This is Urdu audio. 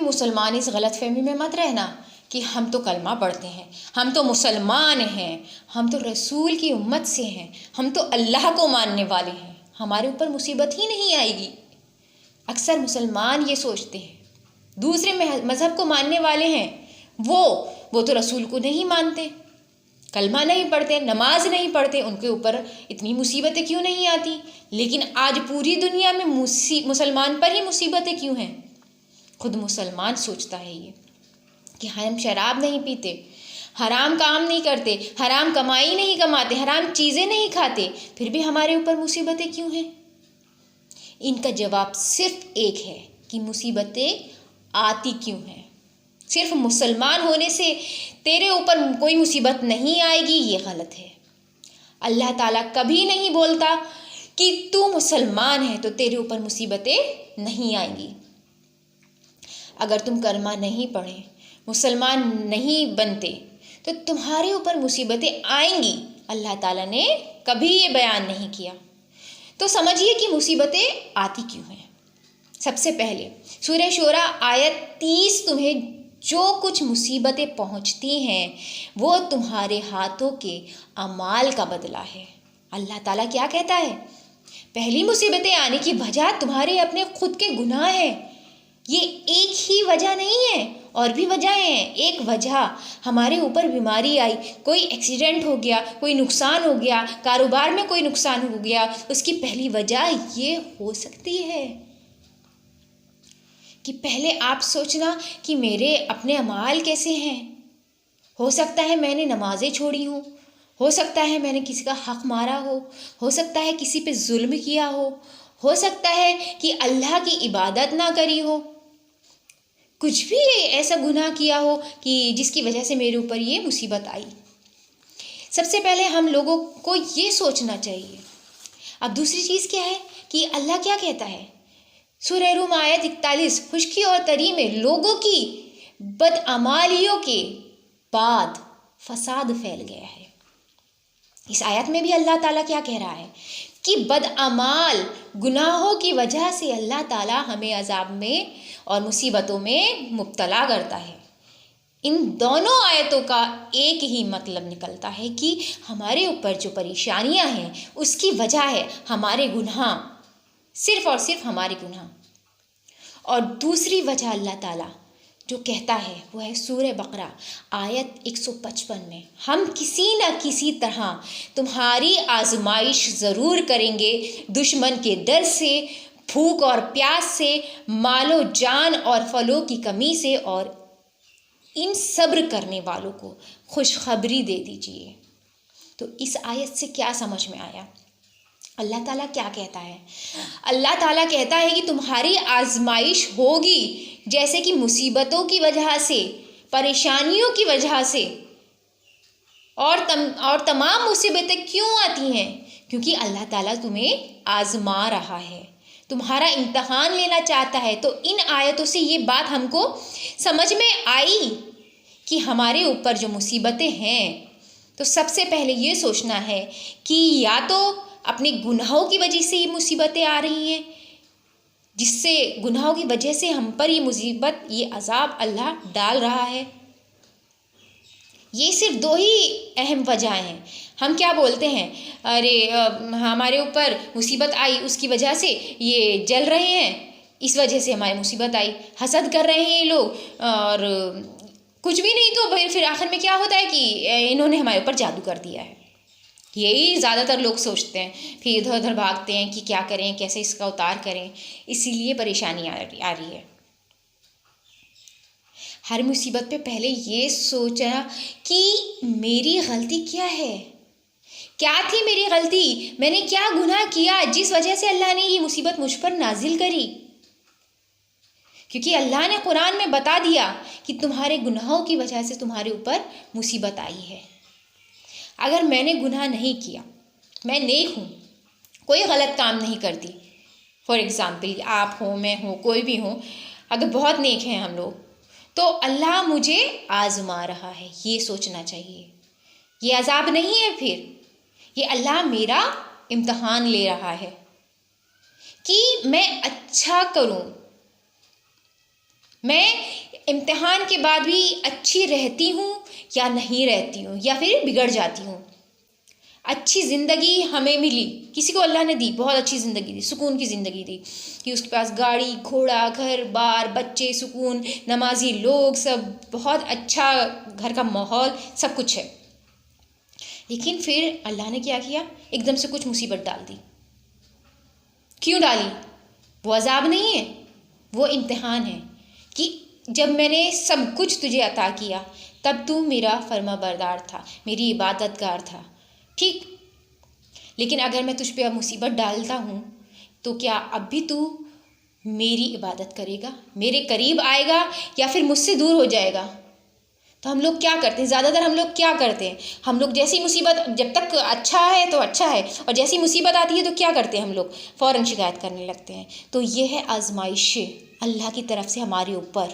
مسلمان اس غلط فہمی میں مت رہنا کہ ہم تو کلمہ پڑھتے ہیں، ہم تو مسلمان ہیں، ہم تو رسول کی امت سے ہیں، ہم تو اللہ کو ماننے والے ہیں، ہمارے اوپر مصیبت ہی نہیں آئے گی۔ اکثر مسلمان یہ سوچتے ہیں، دوسرے مذہب کو ماننے والے ہیں، وہ تو رسول کو نہیں مانتے، کلمہ نہیں پڑھتے، نماز نہیں پڑھتے، ان کے اوپر اتنی مصیبتیں کیوں نہیں آتی؟ لیکن آج پوری دنیا میں مسلمان پر ہی مصیبتیں کیوں ہیں؟ خود مسلمان سوچتا ہے یہ کہ ہم شراب نہیں پیتے، حرام کام نہیں کرتے، حرام کمائی نہیں کماتے، حرام چیزیں نہیں کھاتے، پھر بھی ہمارے اوپر مصیبتیں کیوں ہیں؟ ان کا جواب صرف ایک ہے کہ مصیبتیں آتی کیوں ہیں۔ صرف مسلمان ہونے سے تیرے اوپر کوئی مصیبت نہیں آئے گی، یہ غلط ہے۔ اللہ تعالیٰ کبھی نہیں بولتا کہ تو مسلمان ہے تو تیرے اوپر مصیبتیں نہیں آئیں گی۔ اگر تم کلمہ نہیں پڑھے، مسلمان نہیں بنتے تو تمہارے اوپر مصیبتیں آئیں گی۔ اللہ تعالیٰ نے کبھی یہ بیان نہیں کیا۔ تو سمجھیے کہ مصیبتیں آتی کیوں ہیں۔ سب سے پہلے سورہ شورى آیت 30 تمہیں جو کچھ مصیبتیں پہنچتی ہیں وہ تمہارے ہاتھوں کے اعمال کا بدلہ ہے۔ اللہ تعالیٰ کیا کہتا ہے؟ پہلی مصیبتیں آنے کی وجہ تمہارے اپنے خود کے گناہ ہیں۔ یہ ایک ہی وجہ نہیں ہے، اور بھی وجہیں ہیں۔ ایک وجہ ہمارے اوپر بیماری آئی، کوئی ایکسیڈنٹ ہو گیا، کوئی نقصان ہو گیا، کاروبار میں کوئی نقصان ہو گیا، اس کی پہلی وجہ یہ ہو سکتی ہے کہ پہلے آپ سوچنا کہ میرے اپنے اعمال کیسے ہیں۔ ہو سکتا ہے میں نے نمازیں چھوڑی ہوں، ہو سکتا ہے میں نے کسی کا حق مارا ہو سکتا ہے کسی پہ ظلم کیا ہو سکتا ہے کہ اللہ کی عبادت نہ کری ہو، کچھ بھی ایسا گناہ کیا ہو کہ جس کی وجہ سے میرے اوپر یہ مصیبت آئی۔ سب سے پہلے ہم لوگوں کو یہ سوچنا چاہیے۔ اب دوسری چیز کیا ہے کہ اللہ کیا کہتا ہے؟ سورہ روم آیت 41، خشکی اور تری میں لوگوں کی بدعمالیوں کے بعد فساد پھیل گیا ہے۔ اس آیت میں بھی اللہ تعالیٰ کیا کہہ رہا ہے کہ بدعمال گناہوں کی وجہ سے اللہ تعالیٰ ہمیں عذاب میں اور مصیبتوں میں مبتلا کرتا ہے۔ ان دونوں آیتوں کا ایک ہی مطلب نکلتا ہے کہ ہمارے اوپر جو پریشانیاں ہیں اس کی وجہ ہے ہمارے گناہ، صرف اور صرف ہمارے گناہ۔ اور دوسری وجہ اللہ تعالیٰ جو کہتا ہے وہ ہے سورہ بقرہ آیت 155 میں، ہم کسی نہ کسی طرح تمہاری آزمائش ضرور کریں گے، دشمن کے ڈر سے، بھوک اور پیاس سے، مال و جان اور پھلوں کی کمی سے، اور ان صبر کرنے والوں کو خوشخبری دے دیجیے۔ تو اس آیت سے کیا سمجھ میں آیا؟ اللہ تعالیٰ کیا کہتا ہے؟ اللہ تعالیٰ کہتا ہے کہ تمہاری آزمائش ہوگی، جیسے کہ مصیبتوں کی وجہ سے، پریشانیوں کی وجہ سے، اور تمام مصیبتیں کیوں آتی ہیں؟ کیونکہ اللہ تعالیٰ تمہیں آزما رہا ہے، تمہارا امتحان لینا چاہتا ہے۔ تو ان آیتوں سے یہ بات ہم کو سمجھ میں آئی کہ ہمارے اوپر جو مصیبتیں ہیں تو سب سے پہلے یہ سوچنا ہے کہ یا تو اپنے گناہوں کی وجہ سے یہ مصیبتیں آ رہی ہیں، جس سے گناہوں کی وجہ سے ہم پر یہ مصیبت، یہ عذاب اللہ ڈال رہا ہے۔ یہ صرف دو ہی اہم وجہ ہیں۔ ہم کیا بولتے ہیں؟ ارے ہمارے اوپر مصیبت آئی، اس کی وجہ سے یہ جل رہے ہیں، اس وجہ سے ہماری مصیبت آئی، حسد کر رہے ہیں یہ لوگ، اور کچھ بھی نہیں تو پھر آخر میں کیا ہوتا ہے کہ انہوں نے ہمارے اوپر جادو کر دیا ہے۔ یہی زیادہ تر لوگ سوچتے ہیں، پھر ادھر ادھر بھاگتے ہیں کہ کیا کریں، کیسے اس کا اتار کریں، اسی لیے پریشانی آ رہی ہے۔ ہر مصیبت پہ پہلے یہ سوچا کہ میری غلطی کیا ہے، کیا تھی میری غلطی، میں نے کیا گناہ کیا جس وجہ سے اللہ نے یہ مصیبت مجھ پر نازل کری۔ کیونکہ اللہ نے قرآن میں بتا دیا کہ تمہارے گناہوں کی وجہ سے تمہارے اوپر مصیبت آئی ہے۔ اگر میں نے گناہ نہیں کیا، میں نیک ہوں، کوئی غلط کام نہیں کرتی، فار ایگزامپل آپ ہوں، میں ہوں، کوئی بھی ہوں، اگر بہت نیک ہیں ہم لوگ، تو اللہ مجھے آزما رہا ہے، یہ سوچنا چاہیے۔ یہ عذاب نہیں ہے، پھر یہ اللہ میرا امتحان لے رہا ہے کہ میں اچھا کروں، میں امتحان کے بعد بھی اچھی رہتی ہوں یا نہیں رہتی ہوں یا پھر بگڑ جاتی ہوں۔ اچھی زندگی ہمیں ملی، کسی کو اللہ نے دی، بہت اچھی زندگی دی، سکون کی زندگی دی کہ اس کے پاس گاڑی گھوڑا گھر بار بچے سکون نمازی لوگ سب، بہت اچھا گھر کا ماحول سب کچھ ہے۔ لیکن پھر اللہ نے کیا کیا؟ ایک دم سے کچھ مصیبت ڈال دی۔ کیوں ڈالی؟ وہ عذاب نہیں ہے، وہ امتحان ہے کہ جب میں نے سب کچھ تجھے عطا کیا تب تو میرا فرما بردار تھا، میری عبادت گار تھا، ٹھیک، لیکن اگر میں تجھ پہ اب مصیبت ڈالتا ہوں تو کیا اب بھی تو میری عبادت کرے گا، میرے قریب آئے گا، یا پھر مجھ سے دور ہو جائے گا؟ تو ہم لوگ کیا کرتے ہیں؟ زیادہ تر ہم لوگ کیا کرتے ہیں؟ ہم لوگ جیسی مصیبت، جب تک اچھا ہے تو اچھا ہے، اور جیسی مصیبت آتی ہے تو کیا کرتے ہیں ہم لوگ؟ فوراً شکایت کرنے لگتے ہیں۔ تو یہ ہے آزمائش اللہ کی طرف سے ہمارے اوپر۔